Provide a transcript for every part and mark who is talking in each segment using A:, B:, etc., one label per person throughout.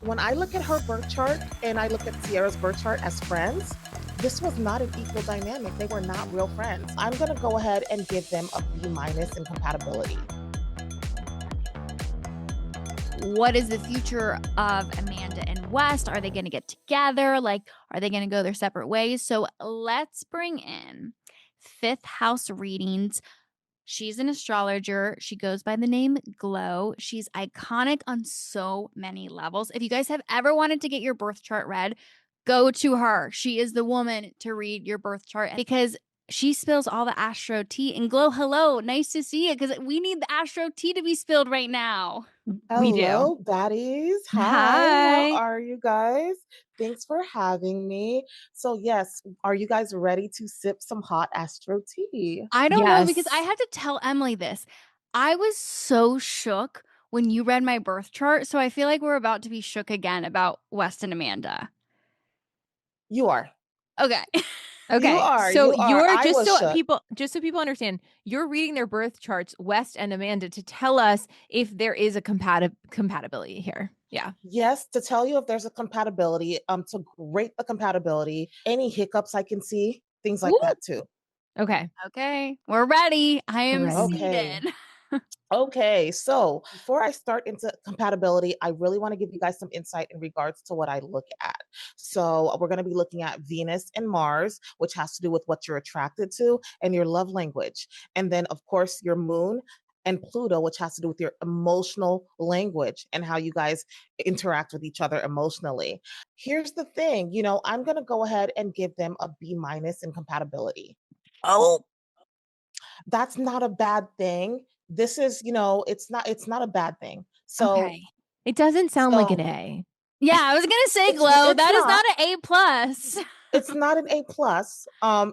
A: When I look at her birth chart and I look at Ciara's birth chart as friends, this was not an equal dynamic. They were not real friends. I'm going to go ahead and give them a B minus in compatibility.
B: What is the future of Amanda and West? Are they going to get together? Like, are they going to go their separate ways? So let's bring in fifth house readings. She's an astrologer. She goes by the name Glow. She's iconic on so many levels. If you guys have ever wanted to get your birth chart read, go to her. She is the woman to read your birth chart because she spills all the Astro tea. And Glow, hello, nice to see you because we need the Astro tea to be spilled right now.
C: We do.
A: Hello, baddies. Hi.
C: Hi.
A: How are you guys? Thanks for having me. So, yes, are you guys ready to sip some hot Astro tea?
B: I don't know because I
C: Yes.
B: had to tell Emily this. I was so shook when you read my birth chart. So I feel like we're about to be shook again about West and Amanda.
A: You are.
B: Okay.
C: Okay.
A: You are.
C: So
A: You are.
C: you're
A: I was shook.
C: just so people understand, you're reading their birth charts, West and Amanda, to tell us if there is a compatibility here. Yeah.
A: Yes, to tell you if there's a compatibility, to rate the compatibility, any hiccups I can see, things like
C: Ooh.
A: that too.
C: Okay.
B: Okay. We're ready. I am
C: Ready.
B: seated.
A: Okay, so before I start into compatibility, I really want to give you guys some insight in regards to what I look at. So, we're going to be looking at Venus and Mars, which has to do with what you're attracted to and your love language. And then, of course, your moon and Pluto, which has to do with your emotional language and how you guys interact with each other emotionally. Here's the thing, I'm going to go ahead and give them a B minus in compatibility. Oh, that's not a bad thing. This is, it's not a bad thing. So,
B: Okay.
C: It doesn't sound like an
A: so
C: A.
B: Yeah, I was gonna say,
A: it's
B: Glow.
A: it's
B: That is
A: not.
B: not an A plus.
A: It's not an A plus.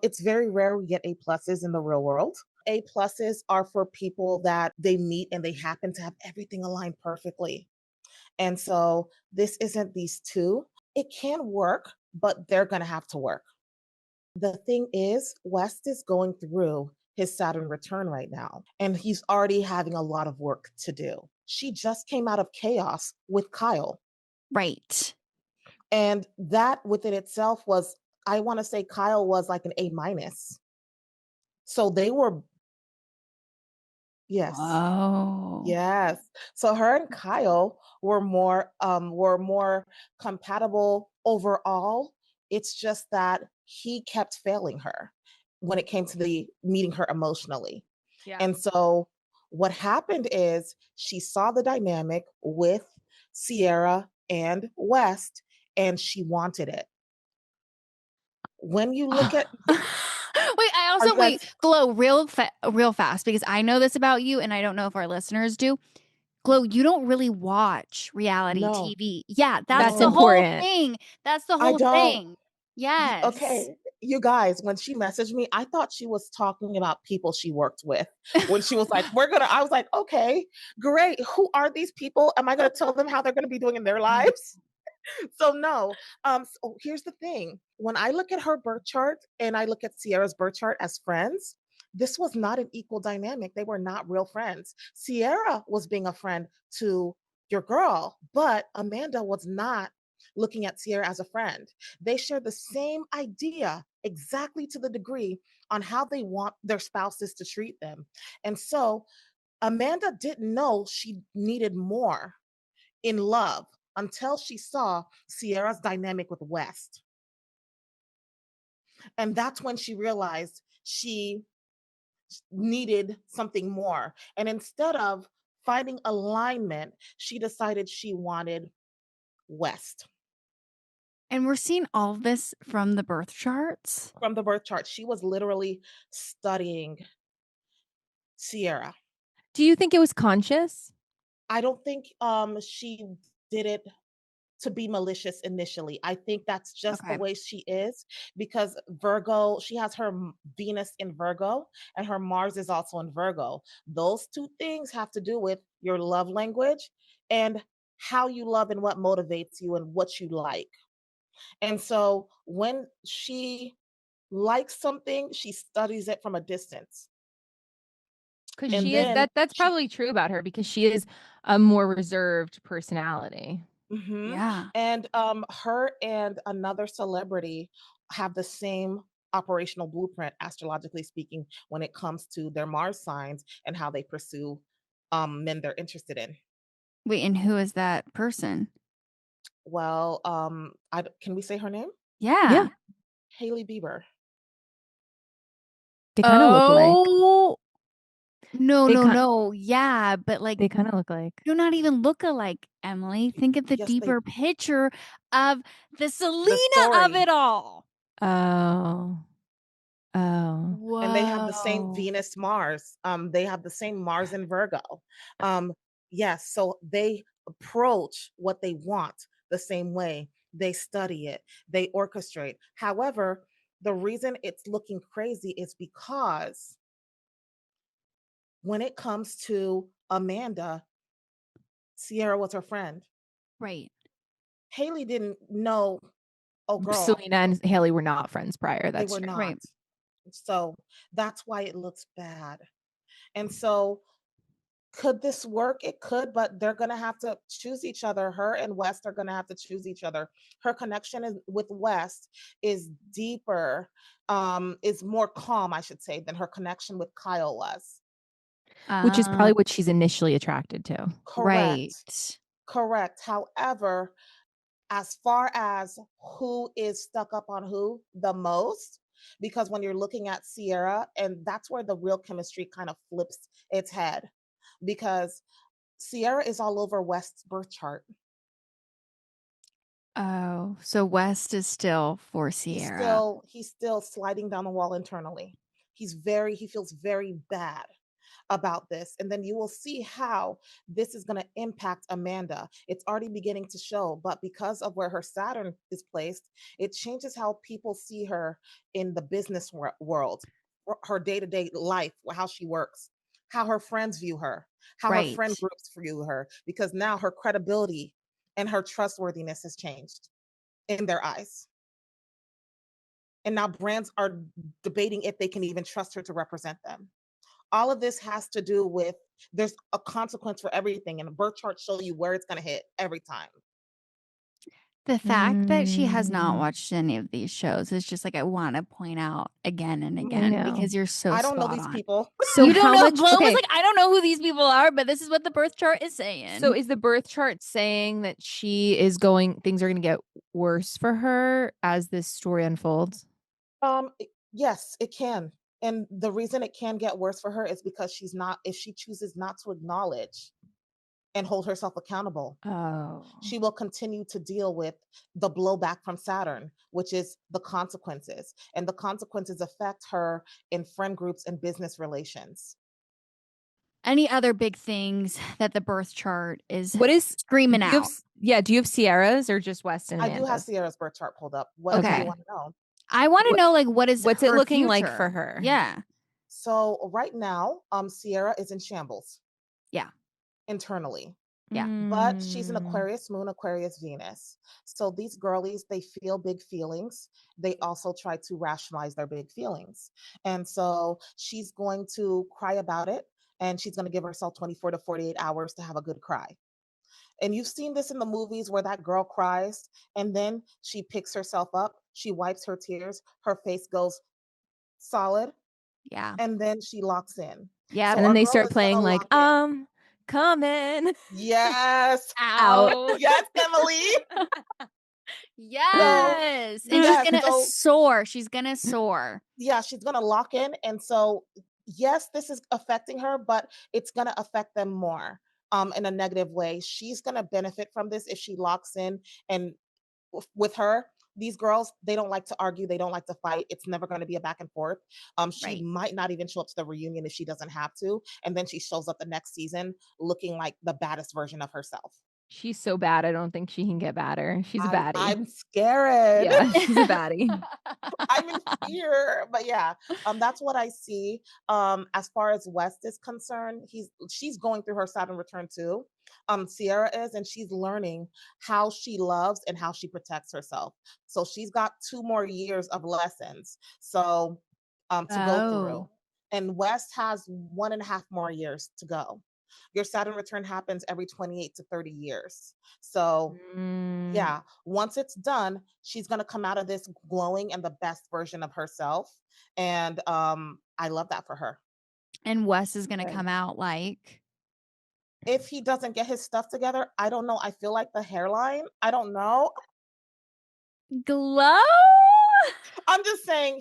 A: It's very rare we get A pluses in the real world. A pluses are for people that they meet and they happen to have everything aligned perfectly. And so this isn't these two. It can work, but they're gonna have to work. The thing is, West is going through his Saturn return right now, and he's already having a lot of work to do. She just came out of chaos with Kyle.
B: Right.
A: And that within itself was, I want to say Kyle was like an A minus. So they were, yes.
B: Oh.
A: Yes. So her and Kyle were more compatible overall. It's just that he kept failing her when it came to the meeting her emotionally.
C: Yeah.
A: And so what happened is she saw the dynamic with Ciara and West and she wanted it. When you look at
B: Wait, I also Glow real fast because I know this about you and I don't know if our listeners do. Glow, you don't really watch reality
A: no,
B: TV. Yeah,
C: That's
B: the
A: no,
B: whole
C: important.
B: thing. That's the
A: I
B: whole
A: don't.
B: thing. Yes.
A: Okay, you guys, when she messaged me, I thought she was talking about people she worked with. When she was like, I was like, okay, great. Who are these people? Am I gonna tell them how they're gonna be doing in their lives? So no. So here's the thing. When I look at her birth chart and I look at Ciara's birth chart as friends, this was not an equal dynamic. They were not real friends. Ciara was being a friend to your girl, but Amanda was not looking at Ciara as a friend. They share the same idea exactly to the degree on how they want their spouses to treat them. And so Amanda didn't know she needed more in love until she saw Ciara's dynamic with West. And that's when she realized she needed something more. And instead of finding alignment, she decided she wanted West.
B: And we're seeing all of this from the birth charts.
A: From the birth chart, she was literally studying Ciara.
C: Do you think it was conscious?
A: I don't think she did it to be malicious initially. I think that's just the way she is because Virgo, she has her Venus in Virgo and her Mars is also in Virgo. Those two things have to do with your love language and how you love and what motivates you and what you like. And so when she likes something, she studies it from a distance.
C: Because
A: And
C: she is
A: then
C: that's probably true about her because she is a more reserved personality.
B: Yeah.
A: And her and another celebrity have the same operational blueprint, astrologically speaking, when it comes to their Mars signs and how they pursue men they're interested in.
B: Wait, and who is that person?
A: Well, can we say her name?
B: Yeah.
C: Yeah.
A: Hailey Bieber.
C: They kind of look alike.
B: Oh, no,
C: They
B: no,
C: kin-
B: no. Yeah, but like
C: They kind of look like.
B: do not even look alike, Emily. Think of the
A: Yes, they
B: deeper picture of the
A: the
B: Selena of
A: story.
B: it all.
C: Oh. Oh.
A: And they have the same
B: Whoa.
A: Venus Mars. They have the same Mars in Virgo. Yes, so they approach what they want the same way. They study it, they orchestrate. However, the reason it's looking crazy is because when it comes to Amanda, Ciara was her friend.
B: Right.
A: Hailey didn't know, oh girl,
C: Selena and Hailey were not friends prior.
A: they
C: That's
A: were
C: true.
A: not.
B: Right.
A: So that's why it looks bad. And so could this work? It could, but they're going to have to choose each other. Her and West are going to have to choose each other. Her connection with West is deeper, is more calm, I should say, than her connection with Kyle was.
C: Which is probably what she's initially attracted to.
A: Correct.
B: Right.
A: Correct. However, as far as who is stuck up on who the most, because when you're looking at Ciara, and that's where the real chemistry kind of flips its head, because Ciara is all over West's birth chart.
B: Oh, so West is still for Ciara.
A: He's still sliding down the wall internally. He feels very bad about this. And then you will see how this is going to impact Amanda. It's already beginning to show, but because of where her Saturn is placed, it changes how people see her in the business world, her day-to-day life, how she works, how her friends view her, how her friend
B: Right.
A: groups view her, because now her credibility and her trustworthiness has changed in their eyes. And now brands are debating if they can even trust her to represent them. All of this has to do with there's a consequence for everything, and the birth charts show you where it's going to hit every time.
B: The fact that she has not
C: Mm.
B: watched any of these shows is just like I want to point out again and
C: I
B: again
C: know.
B: because you're so
A: I don't know
B: spot
A: these
B: on.
A: people.
C: So
B: You don't
C: how
B: know.
C: much?
B: Flo was
C: Okay.
B: like, I don't know who these people are, but this is what the birth chart is saying.
C: So is the birth chart saying that things are going to get worse for her as this story unfolds?
A: Yes, it can. And the reason it can get worse for her is because if she chooses not to acknowledge and hold herself accountable,
C: Oh.
A: she will continue to deal with the blowback from Saturn, which is the consequences. And the consequences affect her in friend groups and business relations.
B: Any other big things that the birth chart is
C: What is
B: screaming
C: do you
B: out?
C: do you have Ciara's or just West and
A: I do have
C: Amanda's?
A: Ciara's birth chart pulled up. What do
B: Okay.
A: you want to know?
B: I want to know like what's
C: it
B: her
C: looking like
B: future?
C: for her?
B: Yeah.
A: So right now, Ciara is in shambles.
B: Yeah.
A: Internally.
B: Yeah.
A: But she's an
C: Mm.
A: Aquarius moon, Aquarius Venus. So these girlies, they feel big feelings. They also try to rationalize their big feelings. And so she's going to cry about it, and she's going to give herself 24 to 48 hours to have a good cry. And you've seen this in the movies where that girl cries and then she picks herself up, she wipes her tears, her face goes solid,
B: Yeah.
A: and then she locks in.
B: Yeah.
A: So
C: And then
A: our
C: they
A: girl
C: start
A: is gonna
C: playing like,
A: lock in.
C: coming.
A: Yes.
B: Ow.
A: Yes, Emily.
B: Yes. And
A: yes,
B: she's gonna
A: so
B: soar. She's gonna soar.
A: yeah, she's gonna lock in. And so yes, this is affecting her, but it's gonna affect them more in a negative way. She's gonna benefit from this if she locks in. And with her, these girls, they don't like to argue, they don't like to fight. It's never going to be a back and forth. She
B: Right.
A: might not even show up to the reunion if she doesn't have to, and then she shows up the next season looking like the baddest version of herself.
C: She's so bad. I don't think she can get badder. She's a baddie.
A: I'm scared.
C: Yeah, she's a baddie.
A: I'm in fear. But yeah, that's what I see. As far as West is concerned, she's going through her Saturn return too. Ciara is, and she's learning how she loves and how she protects herself. So she's got 2 more years of lessons. To go through.
B: Oh.
A: And West has 1.5 more years to go. Your Saturn return happens every 28 to 30 years. So yeah, once it's done, she's going to come out of this glowing and the best version of herself. And I love that for her.
B: And Wes is going to
C: Good.
B: come out like,
A: If he doesn't get his stuff together, I don't know. I feel like the hairline, I don't know.
B: glow.
A: I'm just saying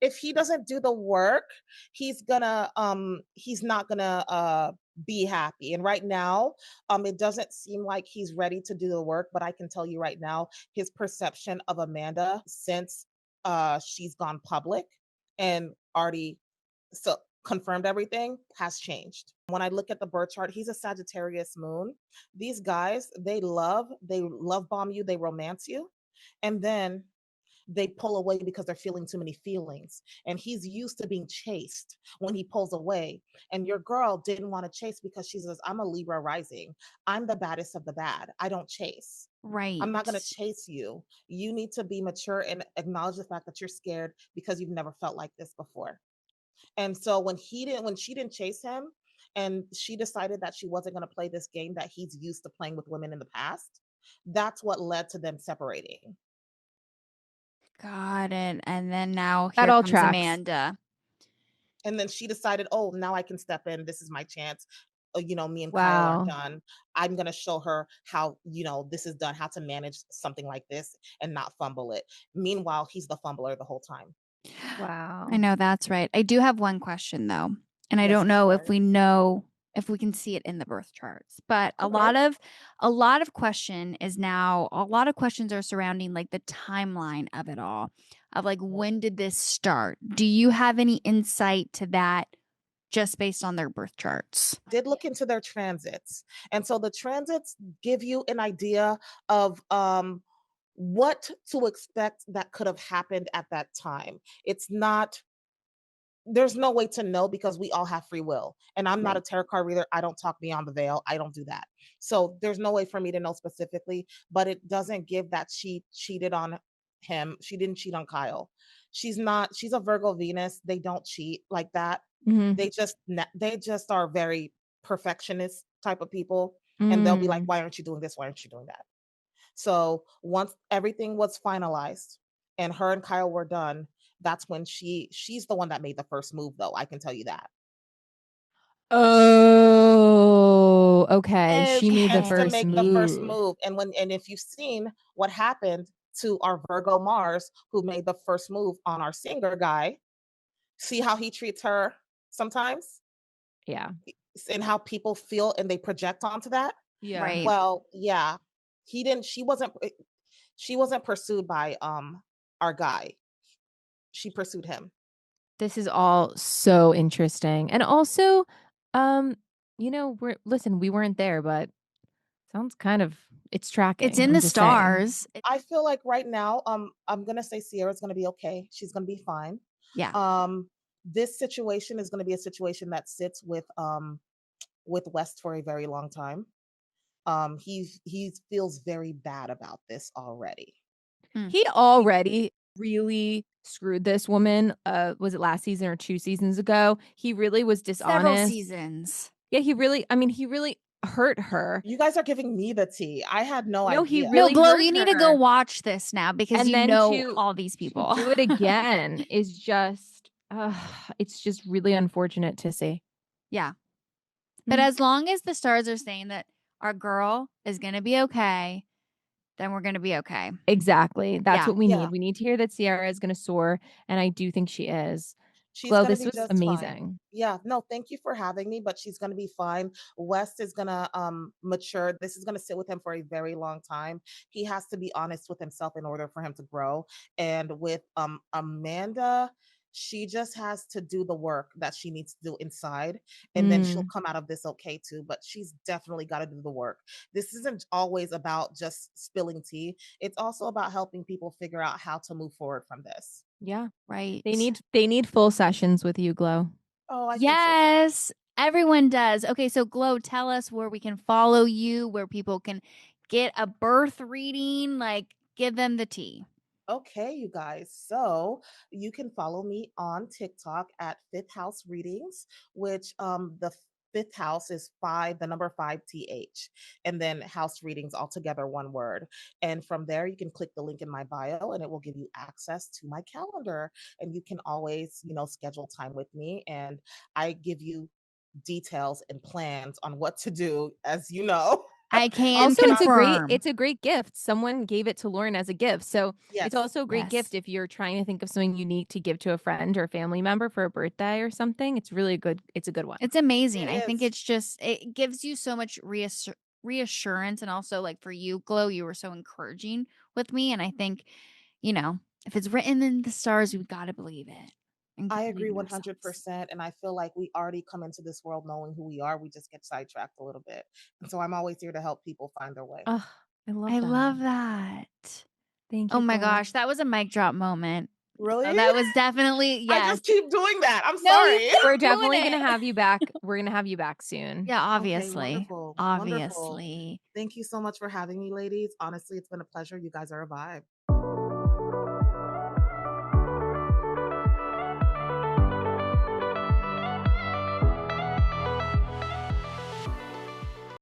A: if he doesn't do the work, he's not gonna be happy. And right now, it doesn't seem like he's ready to do the work, but I can tell you right now, his perception of Amanda since she's gone public and already so confirmed everything has changed. When I look at the birth chart, he's a Sagittarius moon. These guys, they love bomb you, they romance you, and then they pull away because they're feeling too many feelings. And he's used to being chased when he pulls away. And your girl didn't want to chase because she says, I'm a Libra rising. I'm the baddest of the bad. I don't chase.
B: Right.
A: I'm not going to chase you. You need to be mature and acknowledge the fact that you're scared because you've never felt like this before. And so when she didn't chase him and she decided that she wasn't going to play this game that he's used to playing with women in the past, that's what led to them separating.
B: Got it. And then now
C: That
B: here
C: all
B: comes
C: tracks.
B: Amanda.
A: And then she decided, oh, now I can step in. This is my chance. Me and Kyle are
C: Wow.
A: done. I'm going to show her how, this is done, how to manage something like this and not fumble it. Meanwhile, he's the fumbler the whole time.
C: Wow.
B: I know that's right. I do have one question though. And I
A: Yes,
B: don't know
A: of
B: if we can see it in the birth charts. But a
A: Okay.
B: lot of questions are surrounding like the timeline of it all. Of like, when did this start? Do you have any insight to that just based on their birth charts?
A: Did look into their transits. And so the transits give you an idea of what to expect that could have happened at that time. There's no way to know because we all have free will. And I'm not a tarot card reader. I don't talk beyond the veil. I don't do that. So there's no way for me to know specifically, but it doesn't give that she cheated on him. She didn't cheat on Kyle. She's a Virgo Venus. They don't cheat like that.
C: Mhm.
A: They just are very perfectionist type of people. And they'll be like, why aren't you doing this? Why aren't you doing that? So once everything was finalized and her and Kyle were done, that's when she's the one that made the first move, though. I can tell you that.
C: Oh, okay. She
A: She
C: made the
A: tends to
C: first
A: make
C: move.
A: the first move. And if you've seen what happened to our Virgo Mars, who made the first move on our singer guy, see how he treats her sometimes?
C: Yeah.
A: And how people feel and they project onto that?
C: Yeah.
B: Right.
A: Well, yeah. She wasn't pursued by our guy. She pursued him.
C: This is all so interesting. And also, we weren't there, but sounds kind of it's tracking.
B: It's in
C: I'm
B: the
C: just saying.
B: stars.
A: I feel like right now, I'm gonna say Ciara's gonna be okay. She's gonna be fine.
B: Yeah.
A: This situation is gonna be a situation that sits with West for a very long time. He feels very bad about this already.
C: He already really screwed this woman. Was it last season or 2 seasons ago? He really was dishonest.
B: Several seasons.
C: Yeah, he really hurt her.
A: You guys are giving me the tea. I had no idea.
C: He
B: No,
C: really
B: Glow,
C: hurt
B: you need to go
C: her.
B: watch this now because
C: And
B: you
C: then
B: know all these people.
C: To do it again is just it's just really unfortunate to see.
B: Yeah. But as long as the stars are saying that our girl is going to be okay, then we're going to be okay.
C: Exactly. That's what we
A: Yeah.
C: need. We need to hear that Ciara is going to soar, and I do think she is.
A: She's
C: Glow,
A: gonna
C: this
A: be
C: was
A: just
C: amazing.
A: fine. Yeah, no, thank you for having me, but she's gonna be fine. West is gonna mature. This is gonna sit with him for a very long time. He has to be honest with himself in order for him to grow. And with Amanda, she just has to do the work that she needs to do inside, and then she'll come out of this okay too. But she's definitely got to do the work. This isn't always about just spilling tea. It's also about helping people figure out how to move forward from this.
C: Yeah.
B: Right.
C: They need full sessions with you, Glow.
A: Oh, I
B: yes, everyone does. Okay, so Glow, tell us where we can follow you, where people can get a birth reading, like give them the tea.
A: Okay, you guys. So you can follow me on TikTok at Fifth House Readings, which the fifth house is 5, the number 5TH, and then house readings all together, one word. And from there, you can click the link in my bio and it will give you access to my calendar. And you can always, schedule time with me. And I give you details and plans on what to do, as you know.
B: I can
C: Also,
B: confirm.
C: it's a great gift. Someone gave it to Lauren as a gift. So
A: Yes.
C: it's also a great
B: Yes.
C: gift if you're trying to think of something unique to give to a friend or family member for a birthday or something. It's really good. It's a good one.
B: It's amazing.
A: It
B: I think
A: is.
B: it's just, it gives you so much reassurance. And also, like, for you, Glow, you were so encouraging with me. And I think, if it's written in the stars, we've got to believe it. and
A: I
B: believe
A: agree
B: in ourselves.
A: 100%. And I feel like we already come into this world knowing who we are. We just get sidetracked a little bit. And so I'm always here to help people find their way.
C: Oh, I love
B: I
C: that.
B: love that.
C: Thank you.
B: Oh my
C: Glow.
B: gosh, that was a mic drop moment.
A: Really?
B: Oh, that was definitely,
A: I
B: yes.
A: just keep doing that. I'm
B: No, you
A: sorry.
B: keep
C: We're
B: doing
C: definitely going to
B: it.
C: have you back. We're going to have you back soon.
B: Yeah,
A: Okay,
B: obviously.
A: wonderful.
B: Obviously.
A: Wonderful. Thank you so much for having me, ladies. Honestly, it's been a pleasure. You guys are a vibe.